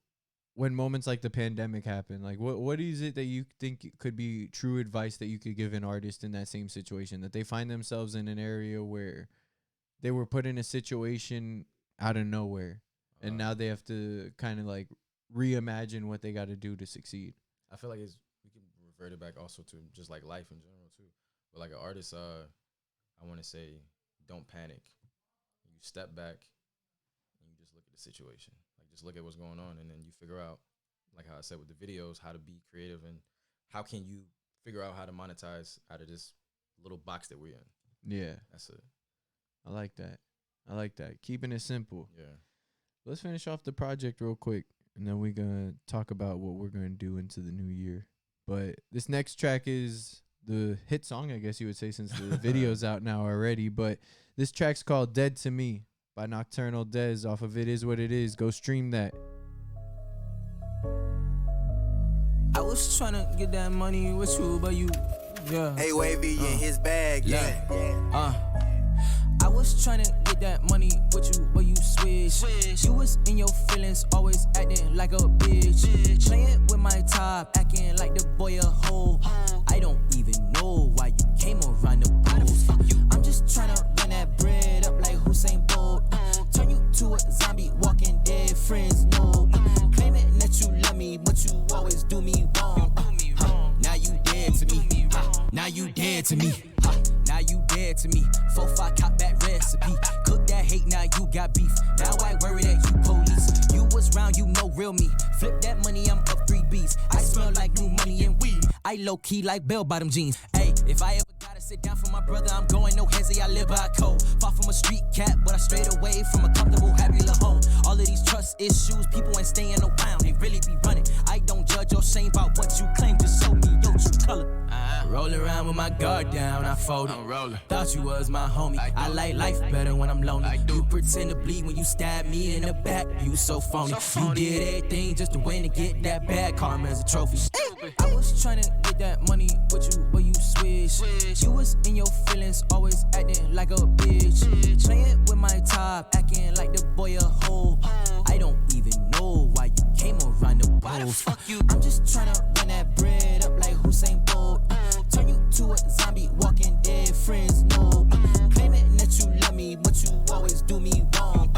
[SPEAKER 2] when moments like the pandemic happen? Like, what is it that you think could be true advice that you could give an artist in that same situation, that they find themselves in an area where they were put in a situation out of nowhere, and now they have to kind of like reimagine what they got to do to succeed?
[SPEAKER 1] I feel like we can revert it back also to just like life in general too. But like an artist, I want to say, don't panic. You step back and you just look at the situation. Like just look at what's going on, and then you figure out, like how I said with the videos, how to be creative and how can you figure out how to monetize out of this little box that we're in.
[SPEAKER 2] Yeah,
[SPEAKER 1] that's it.
[SPEAKER 2] I like that. Keeping it simple.
[SPEAKER 1] Yeah.
[SPEAKER 2] Let's finish off the project real quick, and then we're going to talk about what we're going to do into the new year. But this next track is the hit song, I guess you would say, since the video's out now already. But this track's called Dead to Me by Nocturnal Dez off of It Is What It Is. Go stream that.
[SPEAKER 5] I was trying to get that money with you, but you,
[SPEAKER 3] Hey, Wavy in his bag,
[SPEAKER 5] I was trying to get that money with you, but you switch. You was in your feelings, always acting like a bitch. Playing with my top, acting like the boy a hoe. I don't even know why you came around the post. I'm just trying to run that bread up like Hussein Bolt. Turn you to a zombie, walking dead, friends know. Claiming that you love me, but you always do me wrong. Now you dead to me. Now you dead to me. Now you dead to me. 4-5 cop that recipe. Cook that hate, now you got beef. Now I worry that you police. You was round, you know real me. Flip that money, I'm up 3 B's. I smell like new money and weed. I low key like bell bottom jeans. Hey, if I ever gotta sit down for my brother, I'm going no hezzy, I live by a code. Far from a street cat, but I strayed away from a comfortable, happy little home. All of these trust issues, people ain't staying around, they really be running. I don't judge or shame about what you claim, just show me your true color. Roll around with my guard down, I fold it. Thought you was my homie. I like life better when I'm lonely. You pretend to bleed when you stab me in the back. You so phony. You did everything just to win and get that bad karma as a trophy. I was tryna get that money with you, but you switch. You was in your feelings, always acting like a bitch. Playing with my top, acting like the boy a hoe. I don't even know why you came around the bottle. Fuck you. I'm just tryna run that bread up like Hussein Bolt. Turn you to a zombie, walking dead friends, no. Claiming that you love me, but you always do me wrong.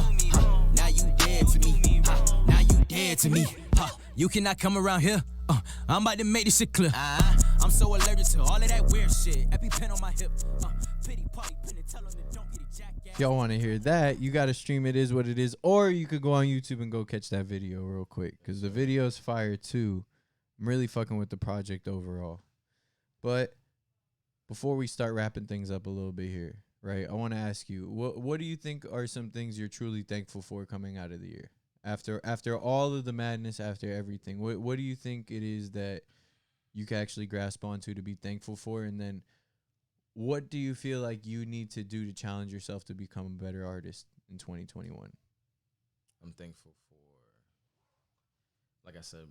[SPEAKER 5] Now you dead to me. Now you dead to me. You cannot come around here. I'm about to make this shit clear. I'm so allergic to all of that weird shit. EpiPen on my hip. Pity party, pin it, tell them that don't get a jackass.
[SPEAKER 2] If y'all want to hear that, you got to stream It Is What It Is, or you could go on YouTube and go catch that video real quick, because the video's fire too. I'm really fucking with the project overall. But before we start wrapping things up a little bit here, right, I want to ask you, what do you think are some things you're truly thankful for coming out of the year? After all of the madness, after everything, what do you think it is that you can actually grasp onto to be thankful for? And then what do you feel like you need to do to challenge yourself to become a better artist in 2021?
[SPEAKER 1] I'm thankful for, like I said,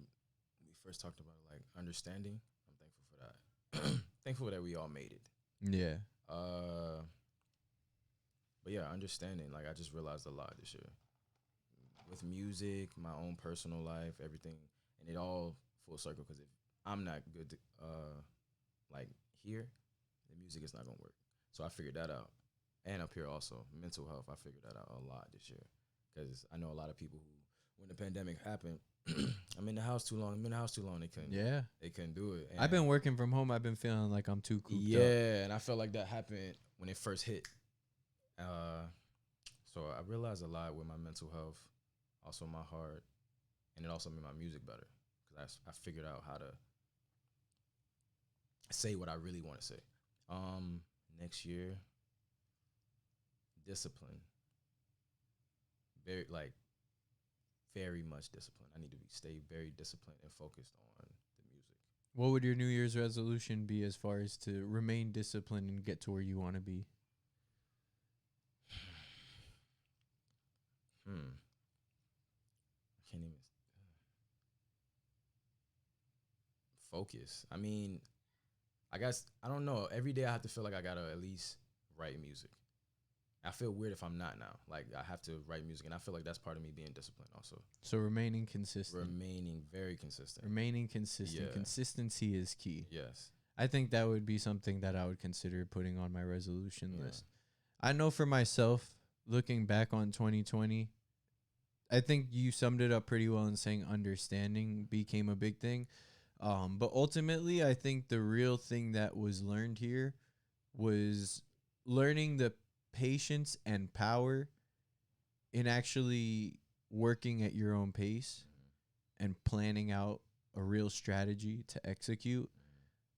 [SPEAKER 1] we first talked about like understanding. I'm thankful for that. Thankful that we all made it.
[SPEAKER 2] Yeah.
[SPEAKER 1] But yeah, understanding. Like I just realized a lot this year. With music, my own personal life, everything, and it all full circle. Because if I'm not good, like here, the music is not gonna work. So I figured that out, and up here also, mental health. I figured that out a lot this year, because I know a lot of people who, when the pandemic happened, I'm in the house too long. They couldn't do it. And
[SPEAKER 2] I've been working from home. I've been feeling like I'm too cooped up.
[SPEAKER 1] Yeah, and I felt like that happened when it first hit. So I realized a lot with my mental health. Also my heart, and it also made my music better, because I figured out how to say what I really want to say. Next year, discipline. Very much disciplined. I need to stay very disciplined and focused on the music.
[SPEAKER 2] What would your New Year's resolution be as far as to remain disciplined and get to where you want to be?
[SPEAKER 1] I can't even focus. I mean, I guess, I don't know. Every day I have to feel like I gotta at least write music. I feel weird if I'm not now. Like, I have to write music, and I feel like that's part of me being disciplined also.
[SPEAKER 2] So remaining consistent.
[SPEAKER 1] Remaining very consistent.
[SPEAKER 2] Remaining consistent.
[SPEAKER 1] Yeah.
[SPEAKER 2] Consistency is key.
[SPEAKER 1] Yes.
[SPEAKER 2] I think that would be something that I would consider putting on my resolution list. I know for myself, looking back on 2020, I think you summed it up pretty well in saying understanding became a big thing. But ultimately, I think the real thing that was learned here was learning the patience and power in actually working at your own pace and planning out a real strategy to execute.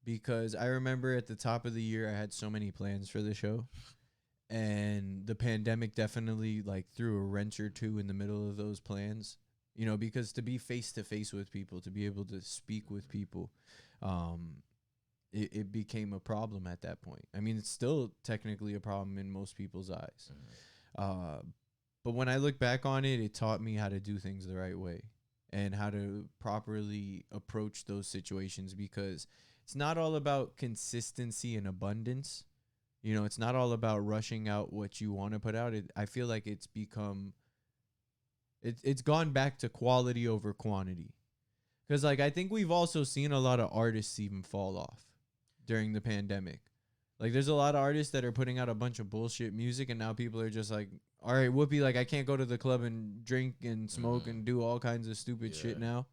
[SPEAKER 2] Because I remember at the top of the year, I had so many plans for the show. And the pandemic definitely like threw a wrench or two in the middle of those plans, you know, because to be face to face with people, to be able to speak with people, it became a problem at that point. I mean, it's still technically a problem in most people's eyes. But when I look back on it, it taught me how to do things the right way and how to properly approach those situations, because it's not all about consistency and abundance. You know, it's not all about rushing out what you want to put out. I feel like it's become, it's gone back to quality over quantity. Because, like, I think we've also seen a lot of artists even fall off during the pandemic. Like, there's a lot of artists that are putting out a bunch of bullshit music, and now people are just like, all right, whoopee, like, I can't go to the club and drink and smoke and do all kinds of stupid shit now.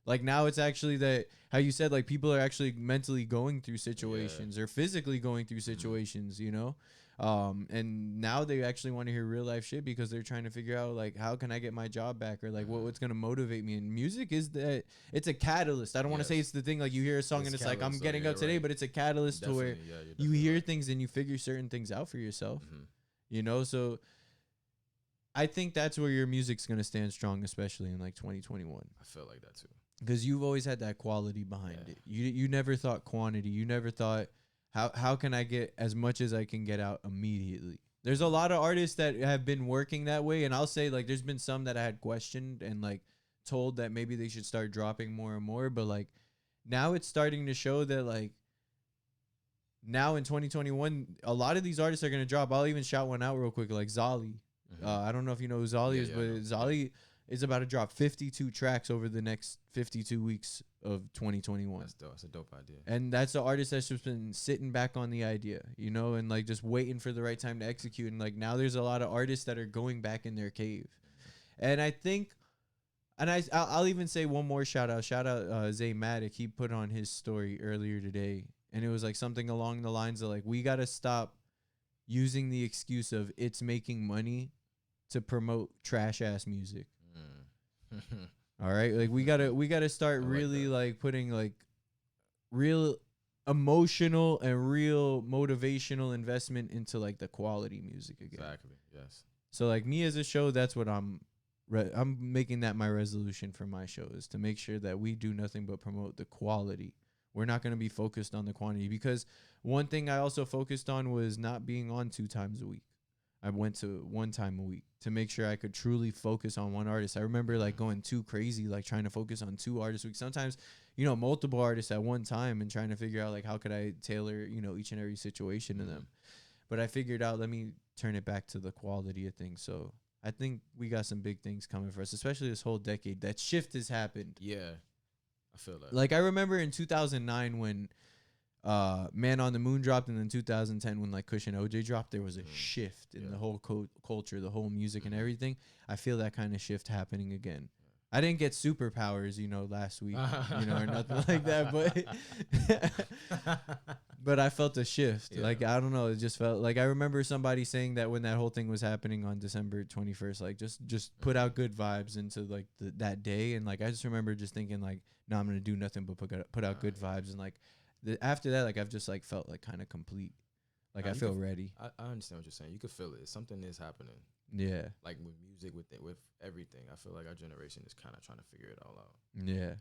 [SPEAKER 2] Like, now it's actually that, how you said, like, people are actually mentally going through situations or physically going through situations, you know? And now they actually want to hear real life shit because they're trying to figure out, like, how can I get my job back, or, like, what's going to motivate me? And music is that, it's a catalyst. I don't want to say it's the thing, like, you hear a song and it's like, I'm getting up today, but it's a catalyst to where you hear things and you figure certain things out for yourself, you know? So I think that's where your music's going to stand strong, especially in, like, 2021.
[SPEAKER 1] I feel like that too.
[SPEAKER 2] Because you've always had that quality behind it. You never thought quantity. You never thought, how can I get as much as I can get out immediately? There's a lot of artists that have been working that way, and I'll say like there's been some that I had questioned and like told that maybe they should start dropping more and more, but like now it's starting to show that like now in 2021 a lot of these artists are going to drop. I'll even shout one out real quick, like Zolly. I don't know if you know who Zolly is, but Zolly is about to drop 52 tracks over the next 52 weeks of 2021.
[SPEAKER 1] That's dope. That's a dope idea.
[SPEAKER 2] And that's an artist that's just been sitting back on the idea, you know, and like just waiting for the right time to execute. And like now there's a lot of artists that are going back in their cave. And I think, and I'll even say one more shout out Zay Matic. He put on his story earlier today, and it was like something along the lines of like, we got to stop using the excuse of it's making money to promote trash ass music. All right, like we gotta start really like putting like real emotional and real motivational investment into like the quality music again.
[SPEAKER 1] Exactly. Yes.
[SPEAKER 2] So like me as a show, that's what I'm making that my resolution for my show, is to make sure that we do nothing but promote the quality. We're not going to be focused on the quantity, because one thing I also focused on was not being on 2 times a week. I went to 1 time a week to make sure I could truly focus on one artist. I remember like going too crazy, like trying to focus on 2 artists a week. Sometimes, you know, multiple artists at one time, and trying to figure out like how could I tailor, you know, each and every situation to them. But I figured out, let me turn it back to the quality of things. So I think we got some big things coming for us, especially this whole decade. That shift has happened.
[SPEAKER 1] Yeah, I feel that.
[SPEAKER 2] Like I remember in 2009 when Man on the Moon dropped, and then 2010 when like Kush and OJ dropped, there was a shift in the whole culture, the whole music and everything. I feel that kind of shift happening again. I didn't get superpowers, you know, last week, you know, or nothing like that, but I felt a shift. Like, I don't know, it just felt like, I remember somebody saying that when that whole thing was happening on December 21st, like just put out good vibes into like that day. And like, I just remember just thinking like, no, I'm going to do nothing but put out good vibes. And like, after that, like I've just like felt like kind of complete. Like I feel ready.
[SPEAKER 1] I understand what you're saying. You could feel it. Something is happening.
[SPEAKER 2] Yeah.
[SPEAKER 1] Like with music, with everything. I feel like our generation is kind of trying to figure it all out.
[SPEAKER 2] Yeah.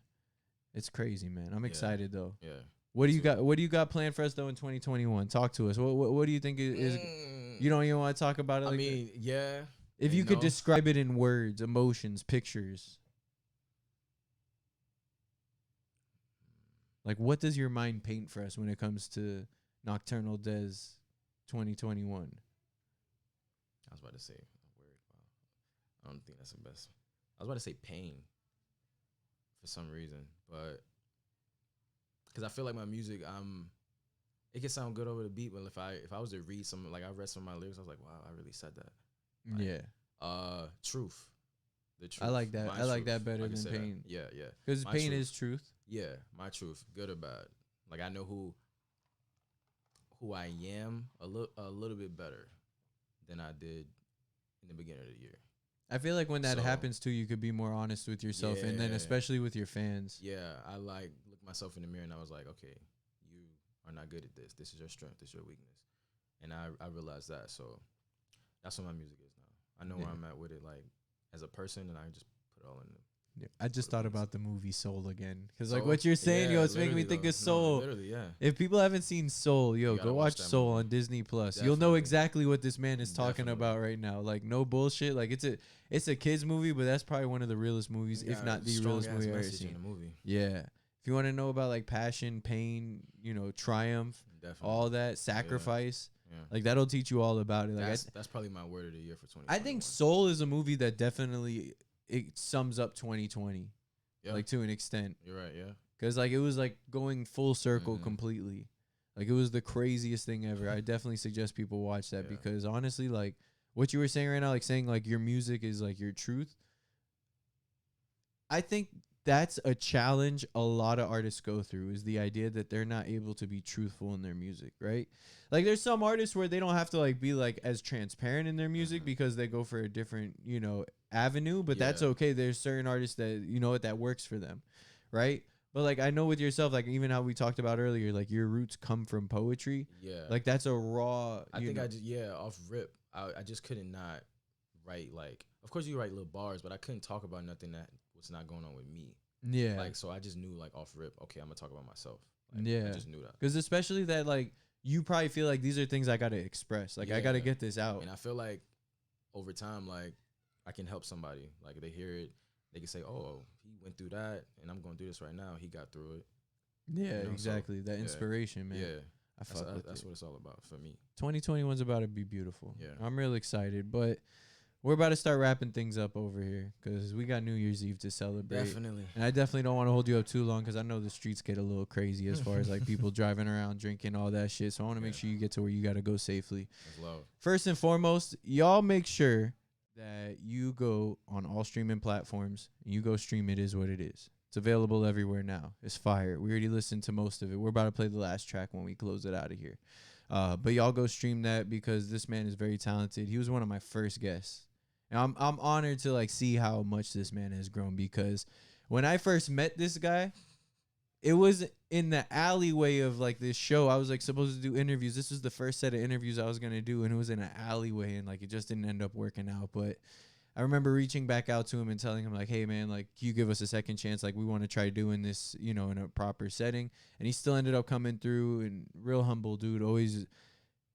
[SPEAKER 2] It's crazy, man. I'm excited though.
[SPEAKER 1] Yeah.
[SPEAKER 2] What do you got? What do you got planned for us though in 2021? Talk to us. What do you think is you don't even want to talk about it? Like
[SPEAKER 1] yeah.
[SPEAKER 2] If you could describe it in words, emotions, pictures. Like, what does your mind paint for us when it comes to Nocturnal Dez 2021?
[SPEAKER 1] I was about to say a word. Wow. I don't think that's the best. I was about to say pain for some reason, but because I feel like my music, it can sound good over the beat, but if I was to read some, like I read some of my lyrics, I was like, wow, I really said that. Like,
[SPEAKER 2] yeah.
[SPEAKER 1] Truth. The truth.
[SPEAKER 2] I like that. I like that better than pain.
[SPEAKER 1] Yeah, yeah.
[SPEAKER 2] Because pain is truth.
[SPEAKER 1] Yeah, my truth, good or bad. Like I know who I am a little bit better than I did in the beginning of the year.
[SPEAKER 2] I feel like when that happens too, you could be more honest with yourself, and then especially with your fans.
[SPEAKER 1] Yeah, I like looked myself in the mirror and I was like, okay, you are not good at this. This is your strength. This is your weakness. And I realized that. So that's what my music is now. I know where I'm at with it, like as a person, and I just put it all in the.
[SPEAKER 2] Yeah, I just thought about the movie Soul again, because like what you're saying, yo, it's making me think of Soul.
[SPEAKER 1] Literally, yeah.
[SPEAKER 2] If people haven't seen Soul, yo, go watch Soul on Disney Plus. You'll know exactly what this man is talking about right now. Like no bullshit. Like it's a kids movie, but that's probably one of the realest movies, if not the realest movie I've ever seen. Yeah. If you want to know about like passion, pain, you know, triumph, all that, sacrifice. Yeah. Like that'll teach you all about it. Like
[SPEAKER 1] that's probably my word of the year for 2021.
[SPEAKER 2] I think Soul is a movie that definitely it sums up 2020, like to an extent.
[SPEAKER 1] You're right, yeah.
[SPEAKER 2] Because like it was like going full circle completely. Like it was the craziest thing ever. I definitely suggest people watch that because honestly, like what you were saying right now, like saying like your music is like your truth. I think that's a challenge a lot of artists go through, is the idea that they're not able to be truthful in their music, right? Like there's some artists where they don't have to like be like as transparent in their music because they go for a different, you know, avenue, but that's okay. There's certain artists that, you know what, that works for them, right? But like I know with yourself, like even how we talked about earlier, like your roots come from poetry. Yeah. Like that's a raw,
[SPEAKER 1] I think off rip, I just couldn't not write, like, of course you write little bars, but I couldn't talk about nothing that was not going on with me. Yeah. Like, so I just knew like off rip, okay, I'm gonna talk about myself. Like, I just knew that.
[SPEAKER 2] Because especially that like you probably feel like these are things I gotta express. Like I gotta get this out.
[SPEAKER 1] And I feel like over time, like I can help somebody. Like they hear it, they can say, "Oh, he went through that, and I'm going through this right now. He got through it."
[SPEAKER 2] Yeah,
[SPEAKER 1] You know,
[SPEAKER 2] exactly.
[SPEAKER 1] so,
[SPEAKER 2] that inspiration, man.
[SPEAKER 1] Yeah,
[SPEAKER 2] I fuck with
[SPEAKER 1] that's
[SPEAKER 2] it.
[SPEAKER 1] what it's all about for me.
[SPEAKER 2] 2021's about to be beautiful.
[SPEAKER 1] Yeah.
[SPEAKER 2] I'm real excited, but we're about to start wrapping things up over here because we got New Year's Eve to celebrate.
[SPEAKER 1] Definitely.
[SPEAKER 2] And I definitely don't want to hold you up too long because I know the streets get a little crazy as far as like people driving around, drinking, all that shit. So I want to make sure you get to where you got to go safely.
[SPEAKER 1] That's love.
[SPEAKER 2] First and foremost, y'all make sure that you go on all streaming platforms and you go stream It Is What It Is. It's available everywhere now. It's fire. We already listened to most of it. We're about to play the last track when we close it out of here. But y'all go stream that because this man is very talented. He was one of my first guests. And I'm honored to like see how much this man has grown because when I first met this guy, it was in the alleyway of like this show. I was like supposed to do interviews. This was the first set of interviews I was going to do. And it was in an alleyway and like it just didn't end up working out. But I remember reaching back out to him and telling him like, hey man, like can you give us a second chance? Like we want to try doing this, you know, in a proper setting. And he still ended up coming through and real humble dude, always,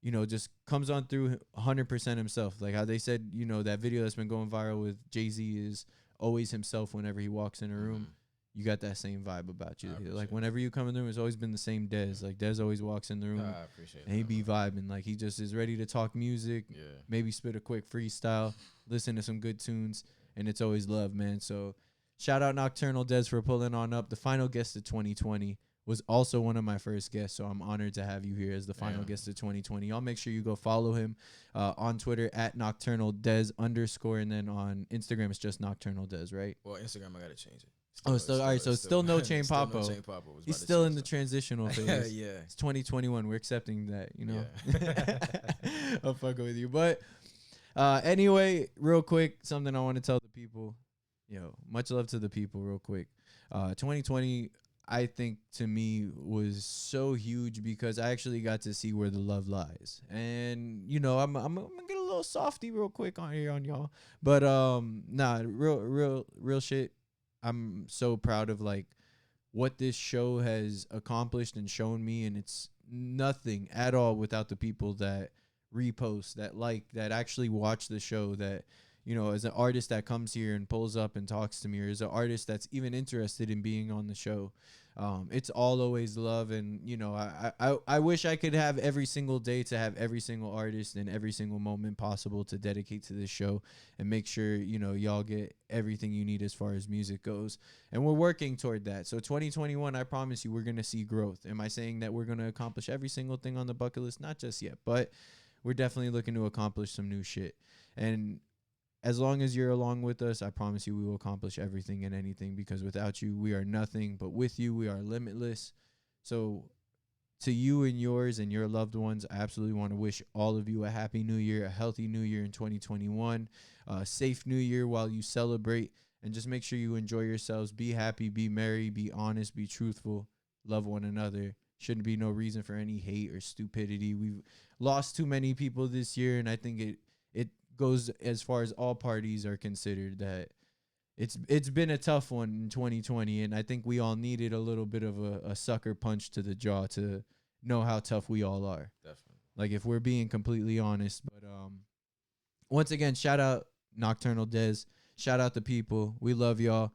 [SPEAKER 2] you know, just comes on through 100% himself. Like how they said, you know, that video that's been going viral with Jay-Z is always himself whenever he walks in a room. You got that same vibe about you. Like whenever you come in the room, it's always been the same Dez. Like Dez always walks in the room
[SPEAKER 1] I appreciate
[SPEAKER 2] and he be vibing. Like he just is ready to talk music, maybe spit a quick freestyle, listen to some good tunes, and it's always love, man. So shout out Nocturnal Dez for pulling on up. The final guest of 2020 was also one of my first guests, so I'm honored to have you here as the final guest of 2020. Y'all make sure you go follow him on Twitter at Nocturnal Dez _ and then on Instagram it's just Nocturnal Dez, right?
[SPEAKER 1] Well, Instagram I gotta change it.
[SPEAKER 2] Still all right. So still no Chain Papo.
[SPEAKER 1] No Chain Papo.
[SPEAKER 2] He's still in the transitional phase.
[SPEAKER 1] Yeah.
[SPEAKER 2] It's 2021. We're accepting that, you know.
[SPEAKER 1] Yeah.
[SPEAKER 2] I'm fucking with you, but anyway, real quick, something I want to tell the people. Yo, much love to the people, real quick. 2020. I think to me was so huge because I actually got to see where the love lies. And you know, I'm gonna get a little softy real quick on here on y'all. But nah, real shit. I'm so proud of like what this show has accomplished and shown me, and it's nothing at all without the people that repost, that like, that actually watch the show, that, you know, as an artist that comes here and pulls up and talks to me, or as an artist that's even interested in being on the show. It's all always love. And, you know, I wish I could have every single day to have every single artist and every single moment possible to dedicate to this show and make sure, you know, y'all get everything you need as far as music goes. And we're working toward that. So 2021, I promise you, we're going to see growth. Am I saying that we're going to accomplish every single thing on the bucket list? Not just yet, but we're definitely looking to accomplish some new shit. And as long as you're along with us, I promise you we will accomplish everything and anything, because without you, we are nothing, but with you, we are limitless. So to you and yours and your loved ones, I absolutely want to wish all of you a happy new year, a healthy new year in 2021, a safe new year while you celebrate, and just make sure you enjoy yourselves. Be happy, be merry, be honest, be truthful, love one another. Shouldn't be no reason for any hate or stupidity. We've lost too many people this year, and I think it goes as far as all parties are considered, that it's been a tough one in 2020, and I think we all needed a little bit of a sucker punch to the jaw to know how tough we all are.
[SPEAKER 1] Definitely.
[SPEAKER 2] Like, if we're being completely honest. But once again, shout out Nocturnal Dez. Shout out the people. We love y'all.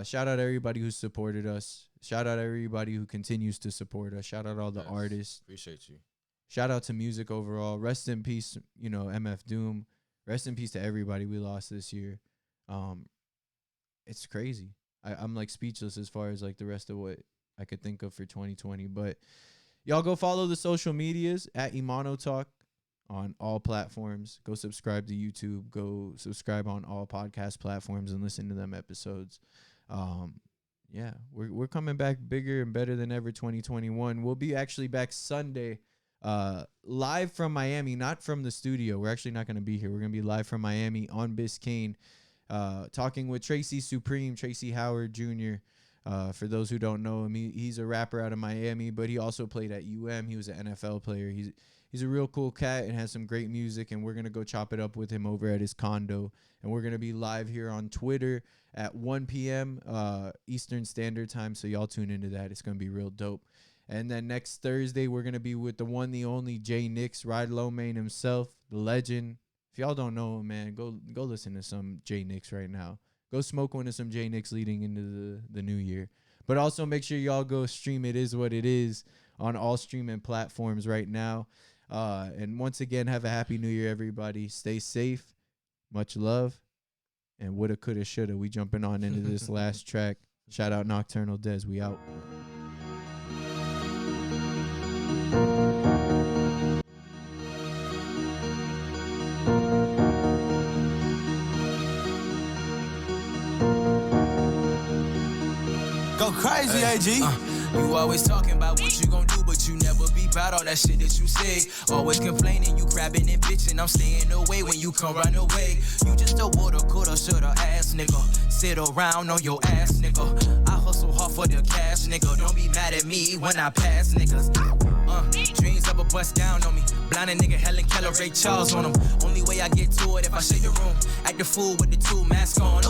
[SPEAKER 2] Shout out everybody who supported us. Shout out everybody who continues to support us. Shout out all the artists.
[SPEAKER 1] Appreciate you.
[SPEAKER 2] Shout out to music overall. Rest in peace, you know, MF Doom. Rest in peace to everybody we lost this year. It's crazy. I'm like speechless as far as like the rest of what I could think of for 2020. But y'all go follow the social medias at Emano Talk on all platforms. Go subscribe to YouTube. Go subscribe on all podcast platforms and listen to them episodes. Yeah, we're coming back bigger and better than ever 2021. We'll be actually back Sunday. Live from Miami, not from the studio. We're actually not going to be here. We're going to be live from Miami on Biscayne, talking with Tracy Supreme, Tracy Howard Jr. For those who don't know him, he's a rapper out of Miami, but he also played at UM. He was an NFL player. He's a real cool cat and has some great music, and we're going to go chop it up with him over at his condo. And we're going to be live here on Twitter at 1 p.m. Eastern Standard Time, so y'all tune into that. It's going to be real dope. And then next Thursday, we're going to be with the one, the only Jay Nix, Ride Low Main himself, the legend. If y'all don't know him, man, go listen to some Jay Nix right now. Go smoke one of some Jay Nix leading into the new year. But also make sure y'all go stream It Is What It Is on all streaming platforms right now. And once again, have a happy new year, everybody. Stay safe. Much love. And woulda, coulda, shoulda. We jumping on into this last track. Shout out Nocturnal Dez. We out.
[SPEAKER 3] Go crazy, AG.
[SPEAKER 5] You always talking about what you gon' do, but you never be proud all that shit that you say. Always complaining, you crabbing and bitching. I'm staying away when you come run away. You just a woulda, coulda, shoulda ass nigga. Sit around on your ass nigga. I hustle hard for the cash nigga. Don't be mad at me when I pass niggas. Dreams of a bust down on me. Blinding nigga Helen Keller, Ray Charles on them. Only way I get to it if I shake the room. Act the fool with the two masks on.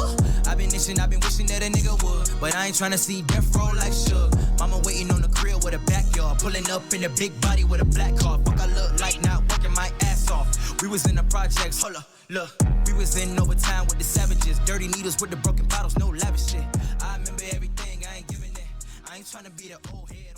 [SPEAKER 5] I've been wishing that a nigga would. But I ain't tryna see death roll like Suge. Mama waiting on the crib with a backyard. Pulling up in a big body with a black car. Fuck I look like not working my ass off. We was in the projects, hold up, look. We was in overtime with the savages. Dirty needles with the broken bottles, no lavish shit. I remember everything, I ain't giving it. I ain't tryna be the old head.